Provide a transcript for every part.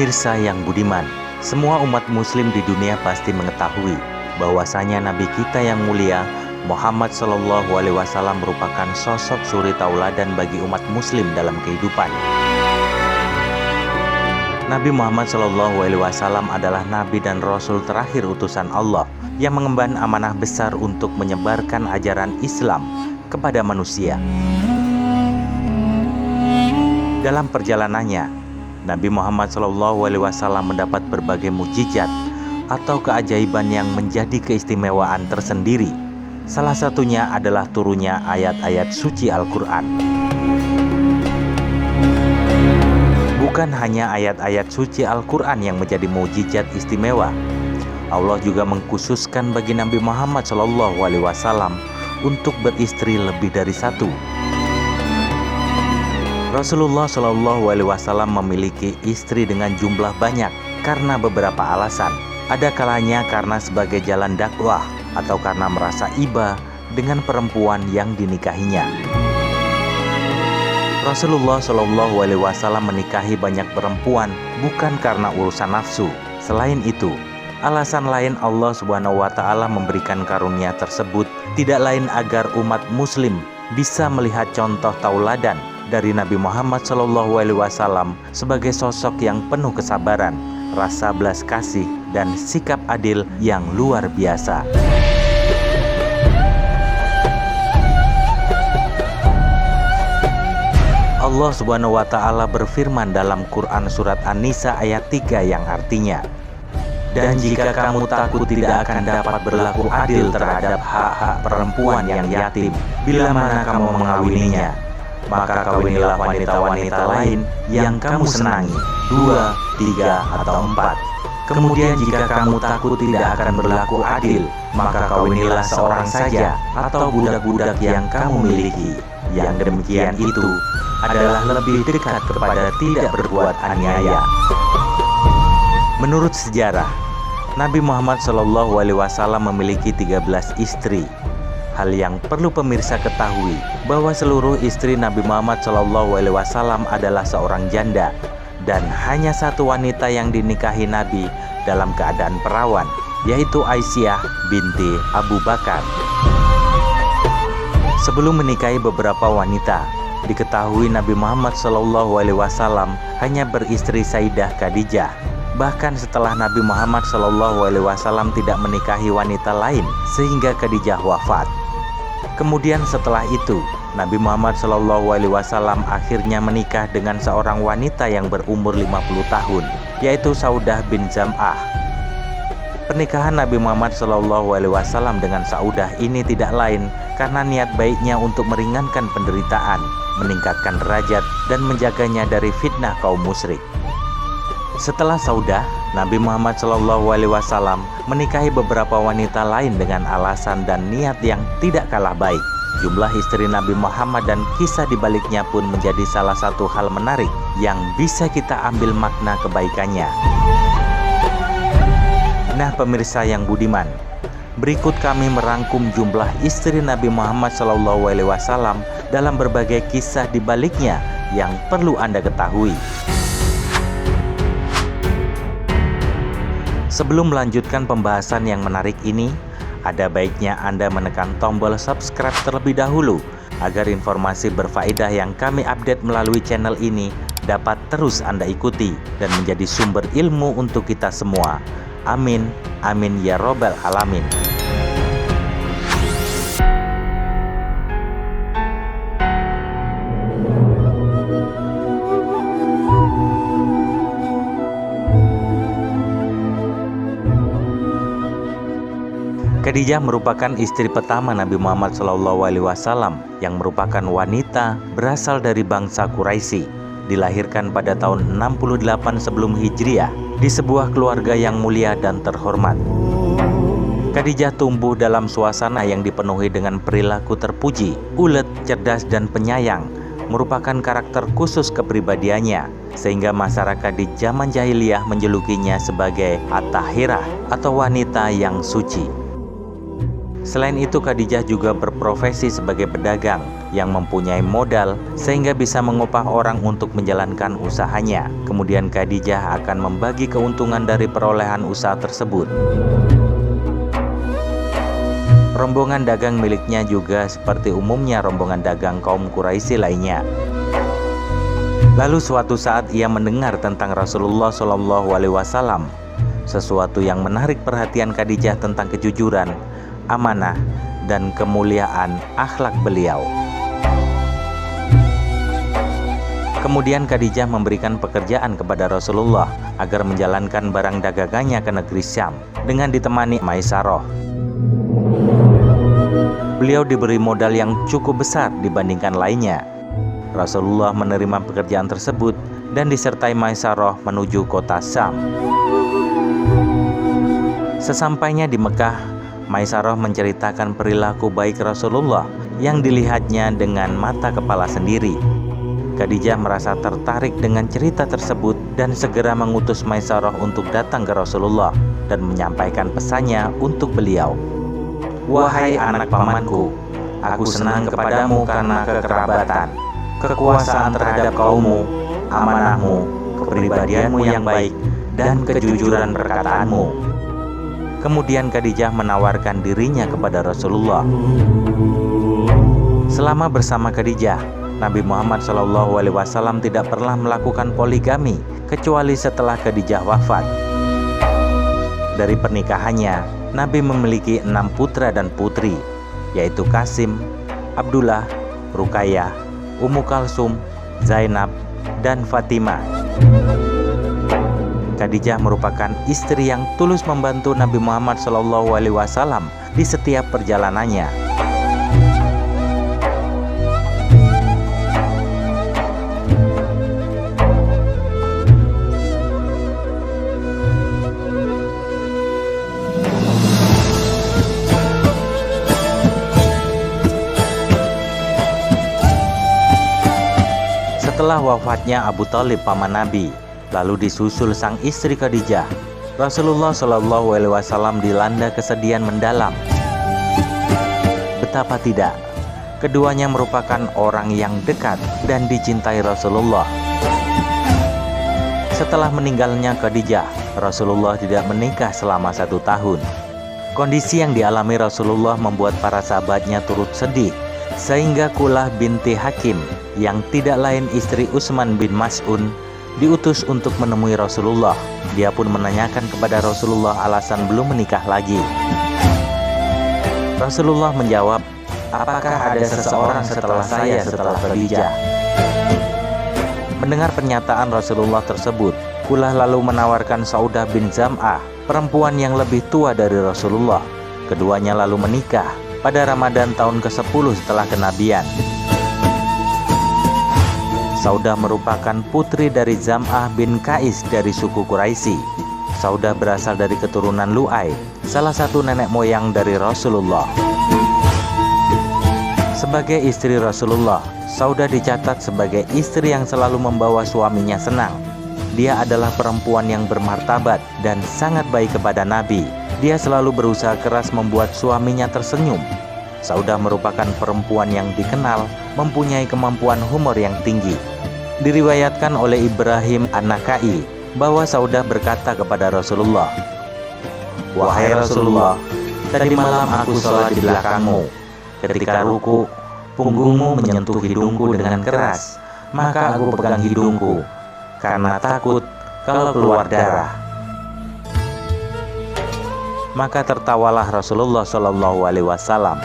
Pemirsa yang budiman, semua umat muslim di dunia pasti mengetahui bahwasanya Nabi kita yang mulia Muhammad Shallallahu Alaihi Wasallam merupakan sosok suri tauladan bagi umat muslim dalam kehidupan. Nabi Muhammad Shallallahu Alaihi Wasallam adalah Nabi dan Rasul terakhir utusan Allah yang mengemban amanah besar untuk menyebarkan ajaran Islam kepada manusia. Dalam perjalanannya, Nabi Muhammad SAW mendapat berbagai mukjizat atau keajaiban yang menjadi keistimewaan tersendiri. Salah satunya adalah turunnya ayat-ayat suci Al-Quran. Bukan hanya ayat-ayat suci Al-Quran yang menjadi mukjizat istimewa, Allah juga mengkhususkan bagi Nabi Muhammad SAW untuk beristri lebih dari satu. Rasulullah Shallallahu Alaihi Wasallam memiliki istri dengan jumlah banyak karena beberapa alasan. Ada kalanya karena sebagai jalan dakwah atau karena merasa iba dengan perempuan yang dinikahinya. Rasulullah Shallallahu Alaihi Wasallam menikahi banyak perempuan bukan karena urusan nafsu. Selain itu, alasan lain Allah Subhanahu Wa Taala memberikan karunia tersebut tidak lain agar umat Muslim bisa melihat contoh tauladan dari Nabi Muhammad SAW sebagai sosok yang penuh kesabaran, rasa belas kasih, dan sikap adil yang luar biasa. Allah Subhanahu wa Ta'ala berfirman dalam Quran surat An-Nisa ayat 3 yang artinya, "Dan jika kamu takut tidak akan dapat berlaku adil terhadap hak-hak perempuan yang yatim bila mana kamu mengawininya, maka kawinilah wanita-wanita lain yang kamu senangi, 2, 3, atau 4. Kemudian jika kamu takut tidak akan berlaku adil, maka kawinilah seorang saja atau budak-budak yang kamu miliki. Yang demikian itu adalah lebih dekat kepada tidak berbuat aniaya." Menurut sejarah, Nabi Muhammad SAW memiliki 13 istri. Hal yang perlu pemirsa ketahui bahwa seluruh istri Nabi Muhammad SAW adalah seorang janda dan hanya satu wanita yang dinikahi Nabi dalam keadaan perawan, yaitu Aisyah binti Abu Bakar. Sebelum menikahi beberapa wanita, diketahui Nabi Muhammad SAW hanya beristri Sayyidah Khadijah. Bahkan setelah Nabi Muhammad SAW tidak menikahi wanita lain sehingga Khadijah wafat. Kemudian setelah itu, Nabi Muhammad SAW akhirnya menikah dengan seorang wanita yang berumur 50 tahun, yaitu Saudah bin Zam'ah. Pernikahan Nabi Muhammad SAW dengan Saudah ini tidak lain karena niat baiknya untuk meringankan penderitaan, meningkatkan derajat, dan menjaganya dari fitnah kaum musyrik. Setelah Saudah, Nabi Muhammad SAW menikahi beberapa wanita lain dengan alasan dan niat yang tidak kalah baik. Jumlah istri Nabi Muhammad dan kisah dibaliknya pun menjadi salah satu hal menarik yang bisa kita ambil makna kebaikannya. Nah pemirsa yang budiman, berikut kami merangkum jumlah istri Nabi Muhammad SAW dalam berbagai kisah dibaliknya yang perlu Anda ketahui. Sebelum melanjutkan pembahasan yang menarik ini, ada baiknya Anda menekan tombol subscribe terlebih dahulu agar informasi berfaedah yang kami update melalui channel ini dapat terus Anda ikuti dan menjadi sumber ilmu untuk kita semua. Amin, amin ya robbal alamin. Khadijah merupakan istri pertama Nabi Muhammad SAW yang merupakan wanita berasal dari bangsa Quraisy. Dilahirkan pada tahun 68 sebelum Hijriah di sebuah keluarga yang mulia dan terhormat. Khadijah tumbuh dalam suasana yang dipenuhi dengan perilaku terpuji, ulet, cerdas, dan penyayang. Merupakan karakter khusus kepribadiannya, sehingga masyarakat di zaman jahiliyah menjulukinya sebagai At-Tahirah atau wanita yang suci. Selain itu, Khadijah juga berprofesi sebagai pedagang yang mempunyai modal sehingga bisa mengupah orang untuk menjalankan usahanya. Kemudian Khadijah akan membagi keuntungan dari perolehan usaha tersebut. Rombongan dagang miliknya juga seperti umumnya rombongan dagang kaum Quraisy lainnya. Lalu suatu saat ia mendengar tentang Rasulullah SAW, sesuatu yang menarik perhatian Khadijah tentang kejujuran, amanah, dan kemuliaan akhlak beliau. Kemudian Khadijah memberikan pekerjaan kepada Rasulullah agar menjalankan barang dagangannya ke negeri Syam dengan ditemani Maisarah. Beliau diberi modal yang cukup besar dibandingkan lainnya. Rasulullah menerima pekerjaan tersebut dan disertai Maisarah menuju kota Syam. Sesampainya di Mekah, Maisarah menceritakan perilaku baik Rasulullah yang dilihatnya dengan mata kepala sendiri. Khadijah merasa tertarik dengan cerita tersebut dan segera mengutus Maisarah untuk datang ke Rasulullah dan menyampaikan pesannya untuk beliau. "Wahai anak pamanku, aku senang kepadamu karena kekerabatan, kekuasaan terhadap kaummu, amanahmu, kepribadianmu yang baik, dan kejujuran perkataanmu." Kemudian Khadijah menawarkan dirinya kepada Rasulullah. Selama bersama Khadijah, Nabi Muhammad SAW tidak pernah melakukan poligami kecuali setelah Khadijah wafat. Dari pernikahannya, Nabi memiliki 6 putra dan putri, yaitu Qasim, Abdullah, Ruqayyah, Ummu Kalsum, Zainab, dan Fatimah. Khadijah merupakan istri yang tulus membantu Nabi Muhammad SAW di setiap perjalanannya. Setelah wafatnya Abu Thalib paman Nabi, lalu disusul sang istri Khadijah, Rasulullah SAW dilanda kesedihan mendalam. Betapa tidak, keduanya merupakan orang yang dekat dan dicintai Rasulullah. Setelah meninggalnya Khadijah, Rasulullah tidak menikah selama 1 tahun. Kondisi yang dialami Rasulullah membuat para sahabatnya turut sedih, sehingga Kulah binti Hakim yang tidak lain istri Utsman bin Mas'un diutus untuk menemui Rasulullah. Dia pun menanyakan kepada Rasulullah alasan belum menikah lagi. Rasulullah menjawab, "Apakah ada seseorang setelah saya setelah Khadijah?" Mendengar pernyataan Rasulullah tersebut, Kulah lalu menawarkan Saudah bin Zam'ah, perempuan yang lebih tua dari Rasulullah. Keduanya lalu menikah pada Ramadan tahun ke-10 setelah kenabian. Saudah merupakan putri dari Zam'ah bin Qais dari suku Quraisy. Saudah berasal dari keturunan Lu'ay, salah satu nenek moyang dari Rasulullah. Sebagai istri Rasulullah, Saudah dicatat sebagai istri yang selalu membawa suaminya senang. Dia adalah perempuan yang bermartabat dan sangat baik kepada Nabi. Dia selalu berusaha keras membuat suaminya tersenyum. Saudah merupakan perempuan yang dikenal mempunyai kemampuan humor yang tinggi. Diriwayatkan oleh Ibrahim An-Nakhai bahwa Saudah berkata kepada Rasulullah, "Wahai Rasulullah, tadi malam aku sholat di belakangmu. Ketika ruku, punggungmu menyentuh hidungku dengan keras, maka aku pegang hidungku karena takut kalau keluar darah." Maka tertawalah Rasulullah SAW.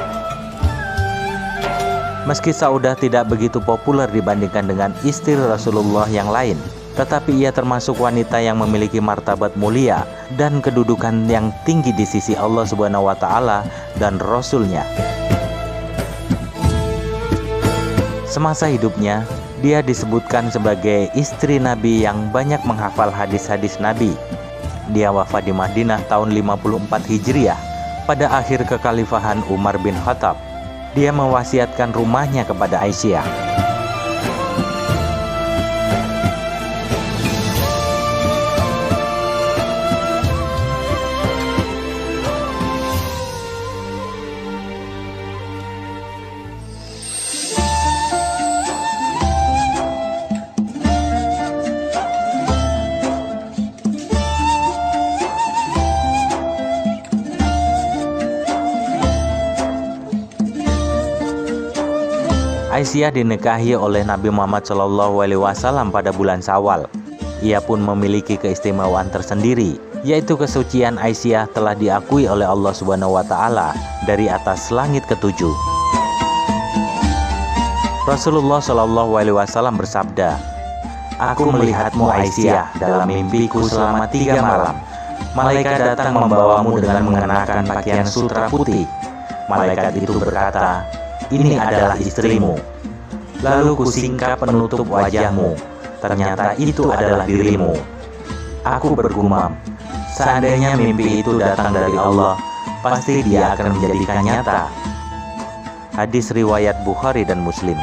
Meski Saudah tidak begitu populer dibandingkan dengan istri Rasulullah yang lain, tetapi ia termasuk wanita yang memiliki martabat mulia dan kedudukan yang tinggi di sisi Allah Subhanahu wa Ta'ala dan Rasul-Nya. Semasa hidupnya, dia disebutkan sebagai istri Nabi yang banyak menghafal hadis-hadis Nabi. Dia wafat di Madinah tahun 54 Hijriah pada akhir kekhalifahan Umar bin Khattab. Dia mewasiatkan rumahnya kepada Aisyah. Aisyah dinikahi oleh Nabi Muhammad SAW pada bulan Syawal. Ia pun memiliki keistimewaan tersendiri, yaitu kesucian Aisyah telah diakui oleh Allah Subhanahu wa Ta'ala dari atas langit ketujuh. Rasulullah SAW bersabda, "Aku melihatmu Aisyah dalam mimpiku selama 3 malam. Malaikat datang membawamu dengan mengenakan pakaian sutra putih. Malaikat itu berkata, 'Ini adalah istrimu.' Lalu kusingkap penutup wajahmu. Ternyata itu adalah dirimu. Aku bergumam, seandainya mimpi itu datang dari Allah, pasti Dia akan menjadikan nyata." Hadis riwayat Bukhari dan Muslim.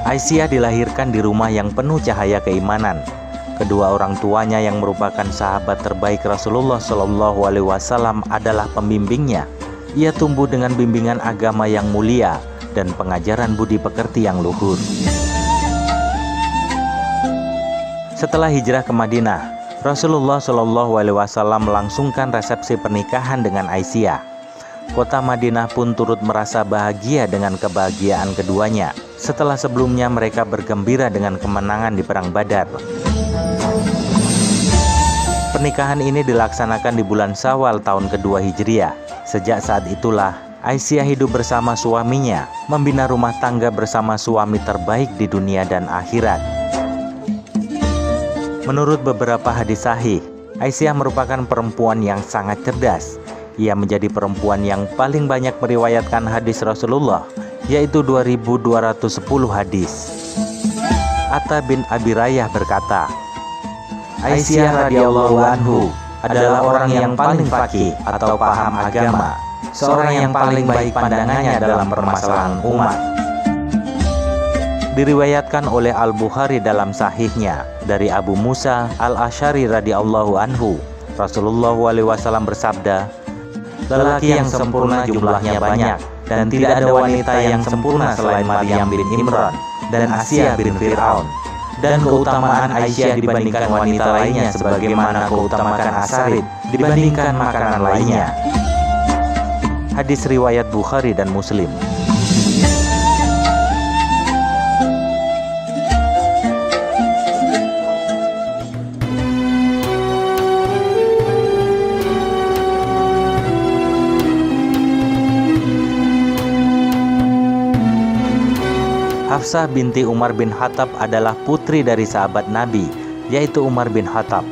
Aisyah dilahirkan di rumah yang penuh cahaya keimanan. Kedua orang tuanya yang merupakan sahabat terbaik Rasulullah SAW adalah pembimbingnya. Ia tumbuh dengan bimbingan agama yang mulia dan pengajaran budi pekerti yang luhur. Setelah hijrah ke Madinah, Rasulullah SAW melangsungkan resepsi pernikahan dengan Aisyah. Kota Madinah pun turut merasa bahagia dengan kebahagiaan keduanya setelah sebelumnya mereka bergembira dengan kemenangan di Perang Badar. Pernikahan ini dilaksanakan di bulan Syawal tahun kedua Hijriah. Sejak saat itulah Aisyah hidup bersama suaminya, membina rumah tangga bersama suami terbaik di dunia dan akhirat. Menurut beberapa hadis sahih, Aisyah merupakan perempuan yang sangat cerdas. Ia menjadi perempuan yang paling banyak meriwayatkan hadis Rasulullah, yaitu 2210 hadis. Atta bin Abi Rayyah berkata, "Aisyah radhiyallahu anhu adalah orang yang paling faqih atau paham agama, seorang yang paling baik pandangannya dalam permasalahan umat." Diriwayatkan oleh Al-Bukhari dalam sahihnya dari Abu Musa Al-Asy'ari radhiyallahu anhu, Rasulullah SAW bersabda, "Lelaki yang sempurna jumlahnya banyak, dan tidak ada wanita yang sempurna selain Maryam bin Imran dan Asiyah bin Fir'aun. Dan keutamaan Aisyah dibandingkan wanita lainnya sebagaimana keutamaan asarid dibandingkan makanan lainnya." Hadis riwayat Bukhari dan Muslim. Hafsah binti Umar bin Khattab adalah putri dari sahabat Nabi, yaitu Umar bin Khattab.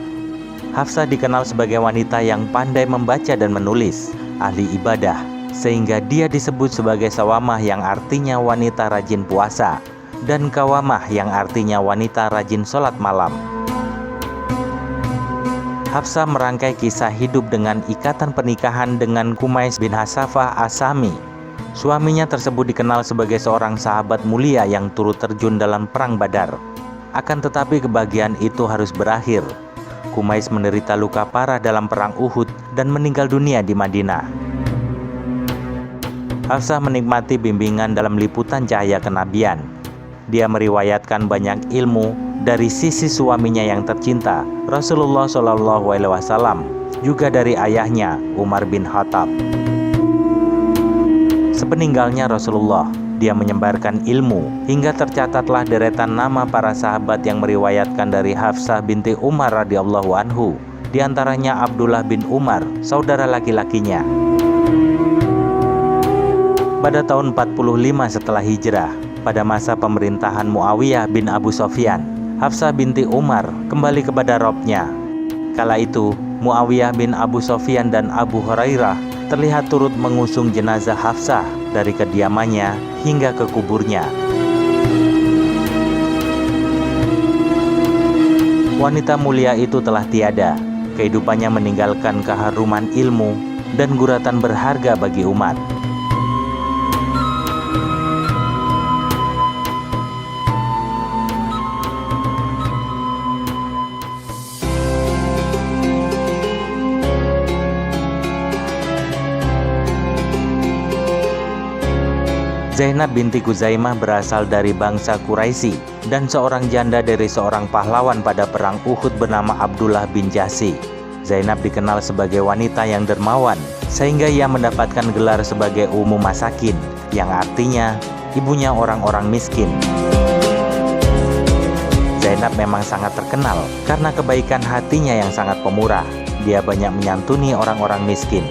Hafsah dikenal sebagai wanita yang pandai membaca dan menulis, ahli ibadah, sehingga dia disebut sebagai sawamah yang artinya wanita rajin puasa, dan kawamah yang artinya wanita rajin sholat malam. Hafsah merangkai kisah hidup dengan ikatan pernikahan dengan Kumais bin Hasafah As-Sami. Suaminya tersebut dikenal sebagai seorang sahabat mulia yang turut terjun dalam Perang Badar. Akan tetapi kebahagiaan itu harus berakhir. Kumais menderita luka parah dalam Perang Uhud dan meninggal dunia di Madinah. Hafsah menikmati bimbingan dalam liputan cahaya kenabian. Dia meriwayatkan banyak ilmu dari sisi suaminya yang tercinta, Rasulullah SAW, juga dari ayahnya, Umar bin Khattab. Sepeninggalnya Rasulullah, dia menyebarkan ilmu hingga tercatatlah deretan nama para sahabat yang meriwayatkan dari Hafsah binti Umar radhiyallahu anhu, di antaranya Abdullah bin Umar, saudara laki-lakinya. Pada tahun 45 setelah hijrah, pada masa pemerintahan Muawiyah bin Abu Sufyan, Hafsah binti Umar kembali kepada Rabbnya. Kala itu, Muawiyah bin Abu Sufyan dan Abu Hurairah terlihat turut mengusung jenazah Hafsah dari kediamannya hingga ke kuburnya. Wanita mulia itu telah tiada. Kehidupannya meninggalkan keharuman ilmu dan guratan berharga bagi umat. Zainab binti Khuzaimah berasal dari bangsa Quraisy dan seorang janda dari seorang pahlawan pada perang Uhud bernama Abdullah bin Jahsy. Zainab dikenal sebagai wanita yang dermawan, sehingga ia mendapatkan gelar sebagai Ummu Masakin, yang artinya ibunya orang-orang miskin. Zainab memang sangat terkenal karena kebaikan hatinya yang sangat pemurah. Dia banyak menyantuni orang-orang miskin.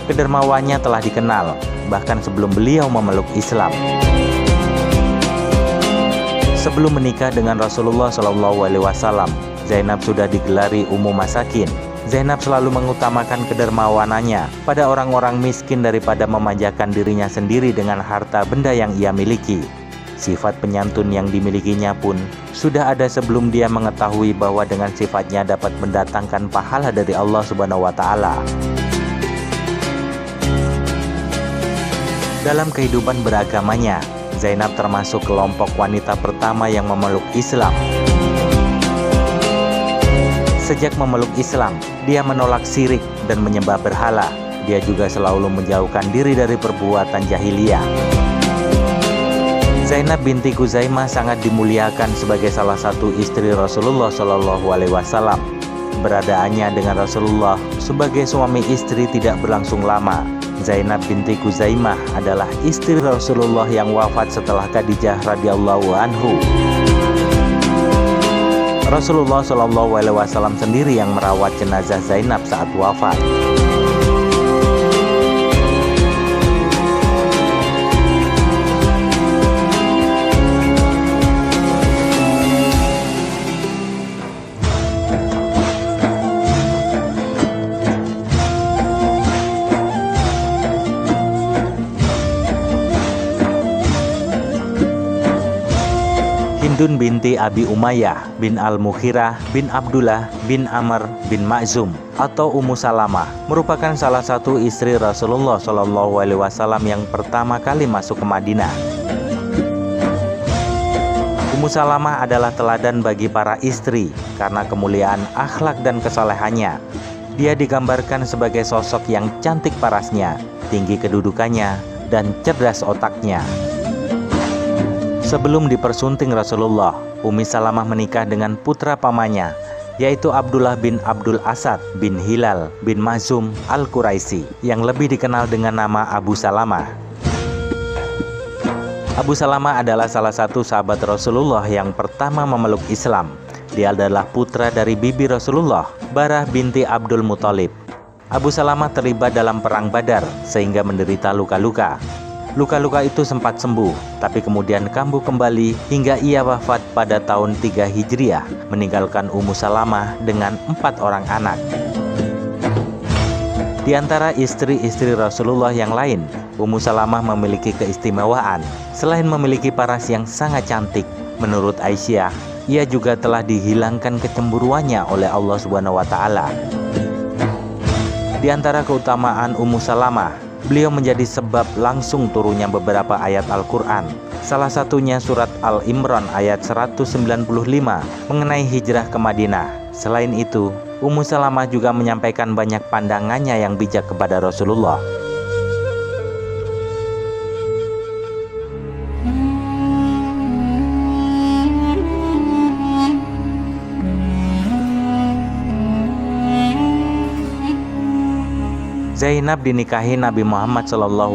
Kedermawannya telah dikenal bahkan sebelum beliau memeluk Islam. Sebelum menikah dengan Rasulullah SAW, Zainab sudah digelari Ummu Masakin. Zainab selalu mengutamakan kedermawanannya pada orang-orang miskin daripada memanjakan dirinya sendiri dengan harta benda yang ia miliki. Sifat penyantun yang dimilikinya pun sudah ada sebelum dia mengetahui bahwa dengan sifatnya dapat mendatangkan pahala dari Allah Subhanahu wa Ta'ala. Dalam kehidupan beragamanya, Zainab termasuk kelompok wanita pertama yang memeluk Islam. Sejak memeluk Islam, dia menolak syirik dan menyembah berhala. Dia juga selalu menjauhkan diri dari perbuatan jahiliyah. Zainab binti Khuzaimah sangat dimuliakan sebagai salah satu istri Rasulullah SAW. Beradaannya dengan Rasulullah sebagai suami istri tidak berlangsung lama. Zainab binti Khuzaimah adalah istri Rasulullah yang wafat setelah Khadijah radhiyallahu anhu. Rasulullah SAW sendiri yang merawat jenazah Zainab saat wafat. Hindun binti Abi Umayyah bin Al-Mughirah bin Abdullah bin Amr bin Makhzum atau Ummu Salamah merupakan salah satu istri Rasulullah SAW yang pertama kali masuk ke Madinah. Ummu Salamah adalah teladan bagi para istri karena kemuliaan akhlak dan kesalehannya. Dia digambarkan sebagai sosok yang cantik parasnya, tinggi kedudukannya, dan cerdas otaknya. Sebelum dipersunting Rasulullah, Ummi Salamah menikah dengan putra pamannya, yaitu Abdullah bin Abdul Asad bin Hilal bin Makhzum Al-Quraisy, yang lebih dikenal dengan nama Abu Salamah. Abu Salamah adalah salah satu sahabat Rasulullah yang pertama memeluk Islam. Dia adalah putra dari bibi Rasulullah, Barah binti Abdul Muthalib. Abu Salamah terlibat dalam perang Badar sehingga menderita luka-luka. Luka-luka itu sempat sembuh, tapi kemudian kambuh kembali hingga ia wafat pada tahun 3 Hijriah, meninggalkan Ummu Salamah dengan 4 orang anak. Di antara istri-istri Rasulullah yang lain, Ummu Salamah memiliki keistimewaan. Selain memiliki paras yang sangat cantik, menurut Aisyah, ia juga telah dihilangkan kecemburuannya oleh Allah Subhanahu wa Ta'ala. Di antara keutamaan Ummu Salamah, beliau menjadi sebab langsung turunnya beberapa ayat Al-Quran. Salah satunya surat Al-Imran ayat 195 mengenai hijrah ke Madinah. Selain itu, Ummu Salamah juga menyampaikan banyak pandangannya yang bijak kepada Rasulullah. Zainab dinikahi Nabi Muhammad SAW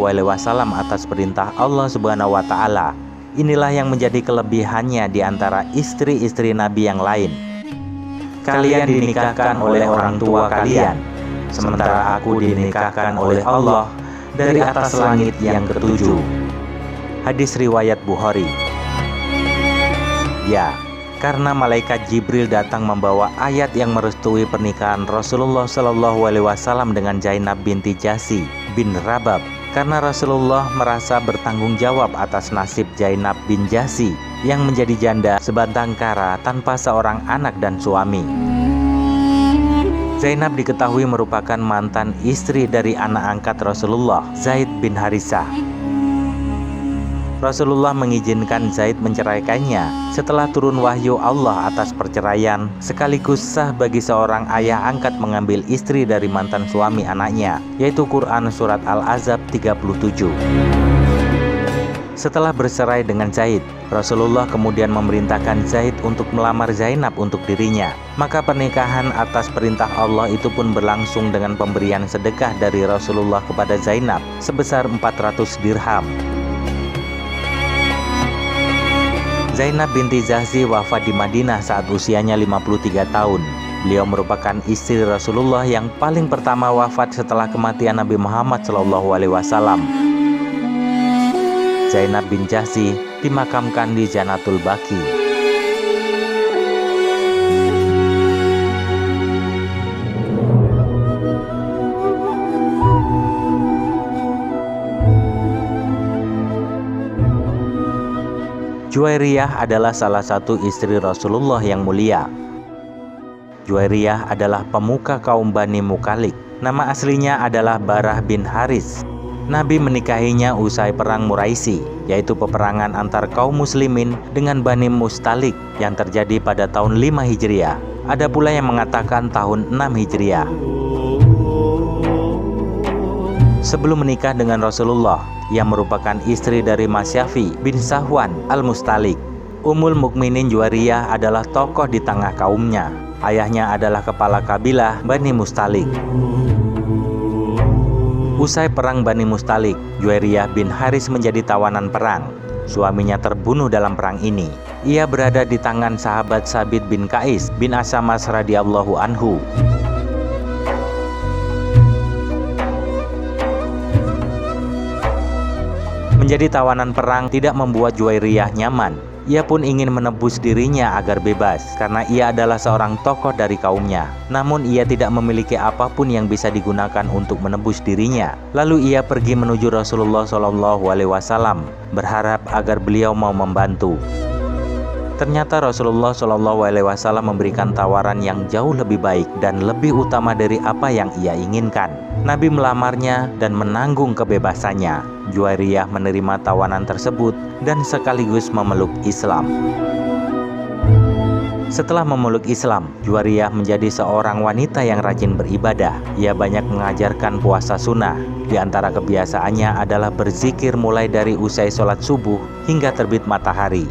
atas perintah Allah Subhanahu wa Ta'ala. Inilah yang menjadi kelebihannya di antara istri-istri Nabi yang lain. Kalian dinikahkan oleh orang tua kalian, sementara aku dinikahkan oleh Allah dari atas langit yang ketujuh. Hadis riwayat Bukhari. Ya, karena malaikat Jibril datang membawa ayat yang merestui pernikahan Rasulullah SAW dengan Zainab binti Jahsy bin Rabab, karena Rasulullah merasa bertanggung jawab atas nasib Zainab bin Jahsy yang menjadi janda sebatang kara tanpa seorang anak dan suami. Zainab diketahui merupakan mantan istri dari anak angkat Rasulullah, Zaid bin Harithah. Rasulullah mengizinkan Zaid menceraikannya setelah turun wahyu Allah atas perceraian, sekaligus sah bagi seorang ayah angkat mengambil istri dari mantan suami anaknya, yaitu Quran Surat Al-Ahzab 37. Setelah bercerai dengan Zaid, Rasulullah kemudian memerintahkan Zaid untuk melamar Zainab untuk dirinya. Maka pernikahan atas perintah Allah itu pun berlangsung dengan pemberian sedekah dari Rasulullah kepada Zainab sebesar 400 dirham. Zainab binti Jahsy wafat di Madinah saat usianya 53 tahun. Beliau merupakan istri Rasulullah yang paling pertama wafat setelah kematian Nabi Muhammad SAW. Zainab bin Jahsy dimakamkan di Jannatul Baqi. Juwairiyah adalah salah satu istri Rasulullah yang mulia. Juwairiyah adalah pemuka kaum Bani Mukalik. Nama aslinya adalah Barah bin Haris. Nabi menikahinya usai perang Muraisi, yaitu peperangan antar kaum muslimin dengan Bani Mustalik yang terjadi pada tahun 5 Hijriah. Ada pula yang mengatakan tahun 6 Hijriah. Sebelum menikah dengan Rasulullah, ia merupakan istri dari Masyafi bin Sahwan al-Mustalik. Ummul Mukminin Juwairiyah adalah tokoh di tengah kaumnya. Ayahnya adalah kepala kabilah Bani Mustalik. Usai perang Bani Mustalik, Juwairiyah bin Haris menjadi tawanan perang. Suaminya terbunuh dalam perang ini. Ia berada di tangan sahabat Sabit bin Qais bin Asamas radhiyallahu anhu. Menjadi tawanan perang tidak membuat Juwairiyah nyaman. Ia pun ingin menebus dirinya agar bebas, karena ia adalah seorang tokoh dari kaumnya. Namun ia tidak memiliki apapun yang bisa digunakan untuk menebus dirinya. Lalu ia pergi menuju Rasulullah SAW, berharap agar beliau mau membantu. Ternyata Rasulullah SAW memberikan tawaran yang jauh lebih baik dan lebih utama dari apa yang ia inginkan. Nabi melamarnya dan menanggung kebebasannya. Juwairiyah menerima tawanan tersebut dan sekaligus memeluk Islam. Setelah memeluk Islam, Juwairiyah menjadi seorang wanita yang rajin beribadah. Ia banyak mengajarkan puasa sunnah. Di antara kebiasaannya adalah berzikir mulai dari usai sholat subuh hingga terbit matahari.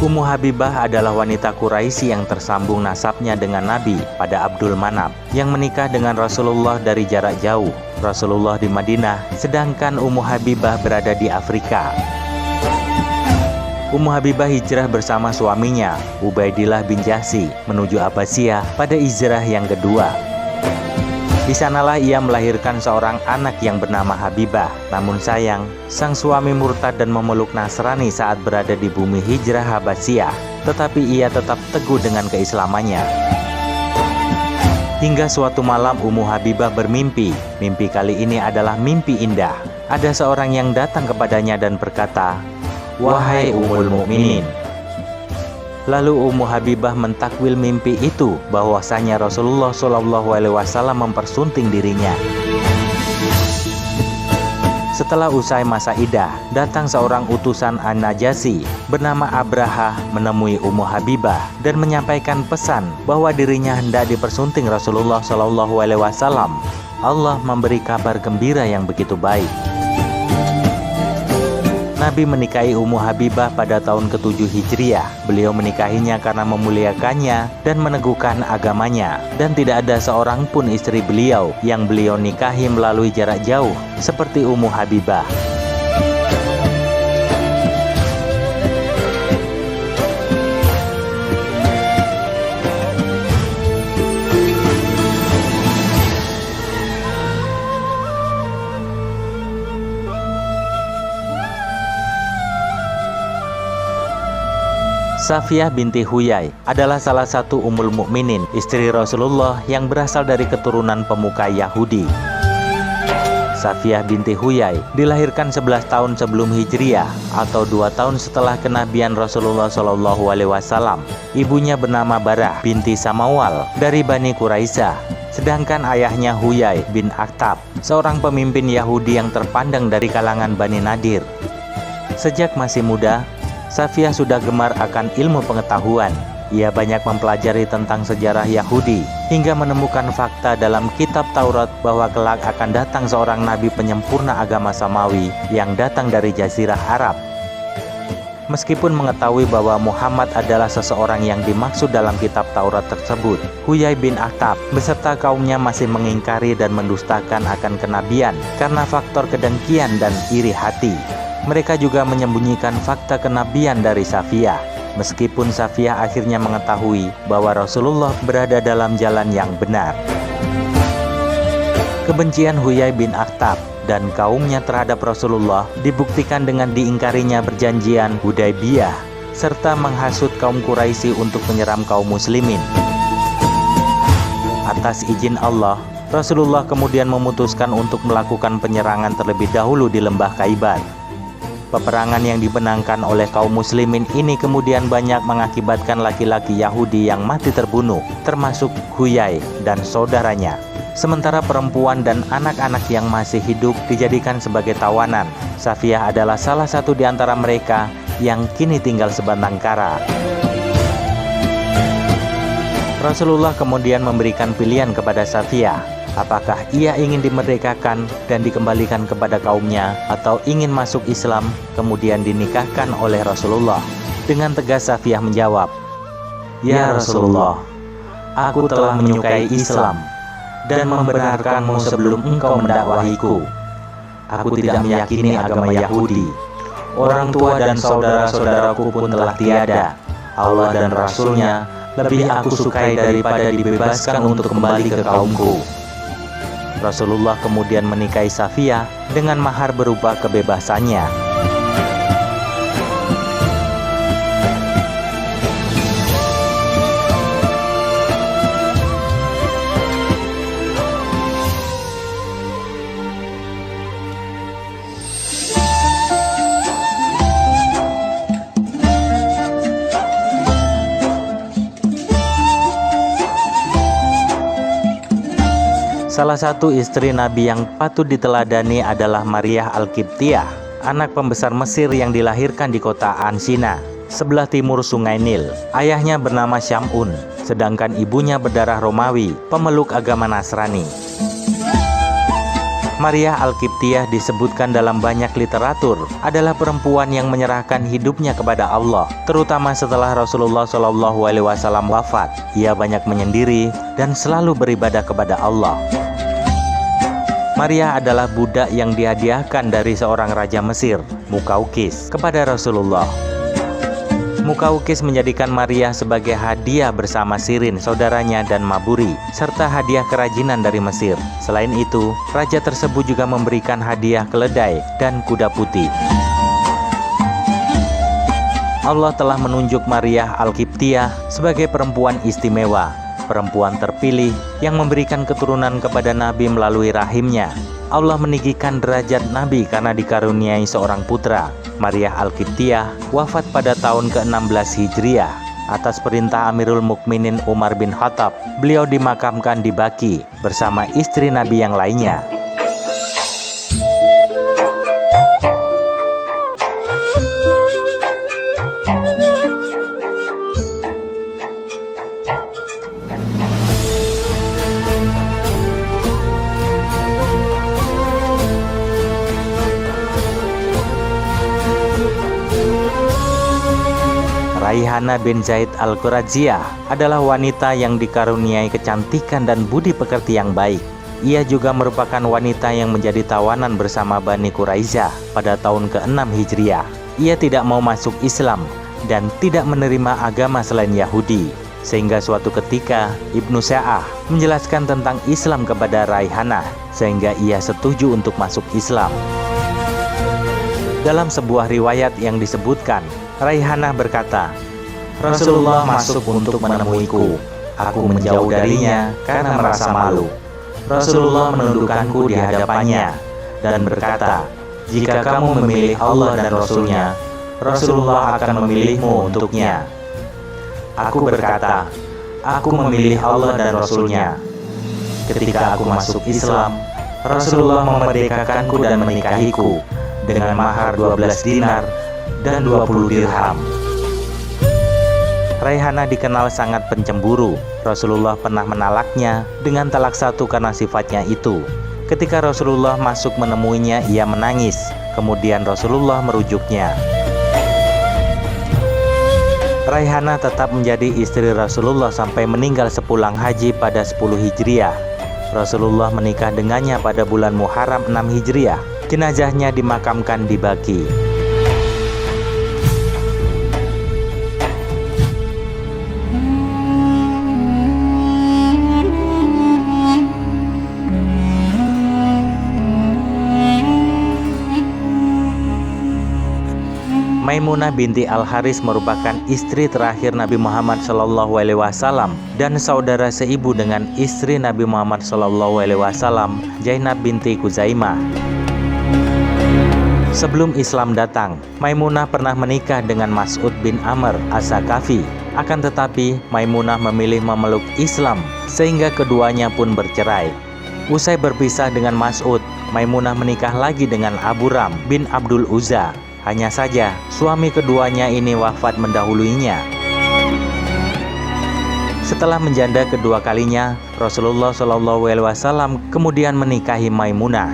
Ummu Habibah adalah wanita Quraisy yang tersambung nasabnya dengan Nabi pada Abdul Manaf yang menikah dengan Rasulullah dari jarak jauh. Rasulullah di Madinah, sedangkan Ummu Habibah berada di Afrika. Ummu Habibah hijrah bersama suaminya, Ubaidillah bin Jahsy, menuju Abbasiyah pada hijrah yang kedua. Di sanalah ia melahirkan seorang anak yang bernama Habibah. Namun sayang, sang suami murtad dan memeluk Nasrani saat berada di bumi hijrah Habasyah. Tetapi ia tetap teguh dengan keislamannya. Hingga suatu malam Ummu Habibah bermimpi. Mimpi kali ini adalah mimpi indah. Ada seorang yang datang kepadanya dan berkata, "Wahai Ummul Mukminin." Lalu Ummu Habibah mentakwil mimpi itu bahwasanya Rasulullah SAW mempersunting dirinya. Setelah usai masa iddah, datang seorang utusan An-Najasyi bernama Abraha menemui Ummu Habibah dan menyampaikan pesan bahwa dirinya hendak dipersunting Rasulullah SAW. Allah memberi kabar gembira yang begitu baik. Nabi menikahi Ummu Habibah pada tahun ke-7 Hijriah. Beliau menikahinya karena memuliakannya dan meneguhkan agamanya. Dan tidak ada seorang pun istri beliau yang beliau nikahi melalui jarak jauh seperti Ummu Habibah. Safiyah binti Huyai adalah salah satu Ummul Mukminin, istri Rasulullah yang berasal dari keturunan pemuka Yahudi. Safiyah binti Huyai dilahirkan 11 tahun sebelum Hijriah atau 2 tahun setelah kenabian Rasulullah SAW. Ibunya bernama Barah binti Samawal dari Bani Quraisyah. Sedangkan ayahnya Huyai bin Akhtab, seorang pemimpin Yahudi yang terpandang dari kalangan Bani Nadir. Sejak masih muda, Safiyah sudah gemar akan ilmu pengetahuan. Ia banyak mempelajari tentang sejarah Yahudi hingga menemukan fakta dalam kitab Taurat bahwa kelak akan datang seorang nabi penyempurna agama Samawi yang datang dari Jazirah Arab. Meskipun mengetahui bahwa Muhammad adalah seseorang yang dimaksud dalam kitab Taurat tersebut, Huyai bin Akhtab beserta kaumnya masih mengingkari dan mendustakan akan kenabian karena faktor kedengkian dan iri hati. Mereka juga menyembunyikan fakta kenabian dari Safiyah. Meskipun Safiyah akhirnya mengetahui bahwa Rasulullah berada dalam jalan yang benar. Kebencian Huyai bin Akhtab dan kaumnya terhadap Rasulullah dibuktikan dengan diingkarinya perjanjian Hudaybiyah serta menghasut kaum Quraisy untuk menyerang kaum muslimin. Atas izin Allah, Rasulullah kemudian memutuskan untuk melakukan penyerangan terlebih dahulu di lembah Khaibar. Peperangan yang dimenangkan oleh kaum muslimin ini kemudian banyak mengakibatkan laki-laki Yahudi yang mati terbunuh, termasuk Huyai dan saudaranya. Sementara perempuan dan anak-anak yang masih hidup dijadikan sebagai tawanan. Safiyah adalah salah satu di antara mereka yang kini tinggal sebatang kara. Rasulullah kemudian memberikan pilihan kepada Safiyah, apakah ia ingin dimerdekakan dan dikembalikan kepada kaumnya atau ingin masuk Islam kemudian dinikahkan oleh Rasulullah. Dengan tegas Safiyah menjawab, "Ya Rasulullah, aku telah menyukai Islam dan membenarkanmu sebelum engkau mendakwahiku. Aku tidak meyakini agama Yahudi. Orang tua dan saudara-saudaraku pun telah tiada. Allah dan Rasul-Nya lebih aku sukai daripada dibebaskan untuk kembali ke kaumku." Rasulullah kemudian menikahi Safiyah dengan mahar berupa kebebasannya. Salah satu istri Nabi yang patut diteladani adalah Maryah Al-Qibtiyah, anak pembesar Mesir yang dilahirkan di kota Ansina, sebelah timur Sungai Nil. Ayahnya bernama Syam'un, sedangkan ibunya berdarah Romawi, pemeluk agama Nasrani. Maryah Al-Qibtiyah disebutkan dalam banyak literatur adalah perempuan yang menyerahkan hidupnya kepada Allah, terutama setelah Rasulullah SAW wafat. Ia banyak menyendiri dan selalu beribadah kepada Allah. Maryah adalah budak yang dihadiahkan dari seorang raja Mesir, Mukaukis, kepada Rasulullah. Mukaukis menjadikan Maryah sebagai hadiah bersama Sirin, saudaranya, dan Maburi, serta hadiah kerajinan dari Mesir. Selain itu, raja tersebut juga memberikan hadiah keledai dan kuda putih. Allah telah menunjuk Maryah Al-Qibtiyah sebagai perempuan istimewa, perempuan terpilih yang memberikan keturunan kepada Nabi melalui rahimnya. Allah meninggikan derajat Nabi karena dikaruniai seorang putra. Maryah Al-Qibtiyah wafat pada tahun ke-16 Hijriah. Atas perintah Amirul Mukminin Umar bin Khattab, beliau dimakamkan di Baqi bersama istri Nabi yang lainnya. Raihana bin Zaid Al-Quradziyah adalah wanita yang dikaruniai kecantikan dan budi pekerti yang baik. Ia juga merupakan wanita yang menjadi tawanan bersama Bani Quraisyah pada tahun ke-6 Hijriah. Ia tidak mau masuk Islam dan tidak menerima agama selain Yahudi. Sehingga suatu ketika Ibnu Sa'ah menjelaskan tentang Islam kepada Raihana, sehingga ia setuju untuk masuk Islam. Dalam sebuah riwayat yang disebutkan, Raihana berkata, "Rasulullah masuk untuk menemuiku. Aku menjauh darinya karena merasa malu. Rasulullah menundukkanku di hadapannya dan berkata, 'Jika kamu memilih Allah dan Rasul-Nya, Rasulullah akan memilihmu untuknya.' Aku berkata, 'Aku memilih Allah dan Rasul-Nya.' Ketika aku masuk Islam, Rasulullah memerdekakanku dan menikahiku dengan mahar 12 dinar dan 20 dirham. Raihana dikenal sangat pencemburu. Rasulullah pernah menalaknya dengan talak satu karena sifatnya itu. Ketika Rasulullah masuk menemuinya, ia menangis. Kemudian Rasulullah merujuknya. Raihanah tetap menjadi istri Rasulullah sampai meninggal sepulang haji pada 10 Hijriah. Rasulullah menikah dengannya pada bulan Muharram 6 Hijriah. Jenazahnya dimakamkan di Baqi. Maimunah binti Al-Haris merupakan istri terakhir Nabi Muhammad SAW dan saudara seibu dengan istri Nabi Muhammad SAW, Zainab binti Khuzaimah. Sebelum Islam datang, Maimunah pernah menikah dengan Mas'ud bin Amr As-Saqafi. Akan tetapi, Maimunah memilih memeluk Islam sehingga keduanya pun bercerai. Usai berpisah dengan Mas'ud, Maimunah menikah lagi dengan Abu Ram bin Abdul Uzza. Hanya saja, suami keduanya ini wafat mendahuluinya. Setelah menjanda kedua kalinya, Rasulullah SAW kemudian menikahi Maimunah.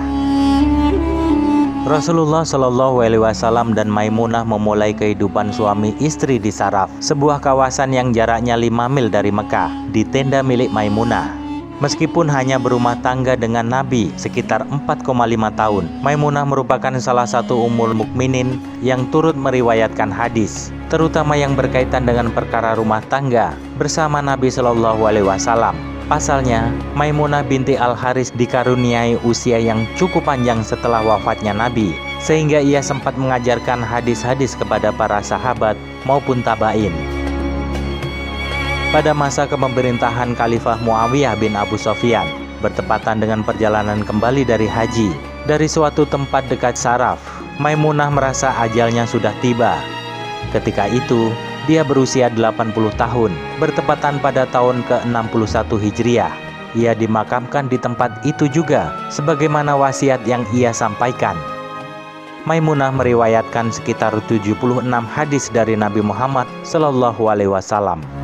Rasulullah SAW dan Maimunah memulai kehidupan suami istri di Saraf, sebuah kawasan yang jaraknya 5 mil dari Mekah, di tenda milik Maimunah. Meskipun hanya berumah tangga dengan Nabi sekitar 4,5 tahun, Maimunah merupakan salah satu ummul mukminin yang turut meriwayatkan hadis, terutama yang berkaitan dengan perkara rumah tangga bersama Nabi Shallallahu Alaihi Wasallam. Pasalnya, Maimunah binti Al-Haris dikaruniai usia yang cukup panjang setelah wafatnya Nabi, sehingga ia sempat mengajarkan hadis-hadis kepada para sahabat maupun tabain. Pada masa kepemerintahan Khalifah Muawiyah bin Abu Sufyan, bertepatan dengan perjalanan kembali dari haji dari suatu tempat dekat Saraf, Maimunah merasa ajalnya sudah tiba. Ketika itu, dia berusia 80 tahun, bertepatan pada tahun ke-61 Hijriah. Ia dimakamkan di tempat itu juga, sebagaimana wasiat yang ia sampaikan. Maimunah meriwayatkan sekitar 76 hadis dari Nabi Muhammad SAW.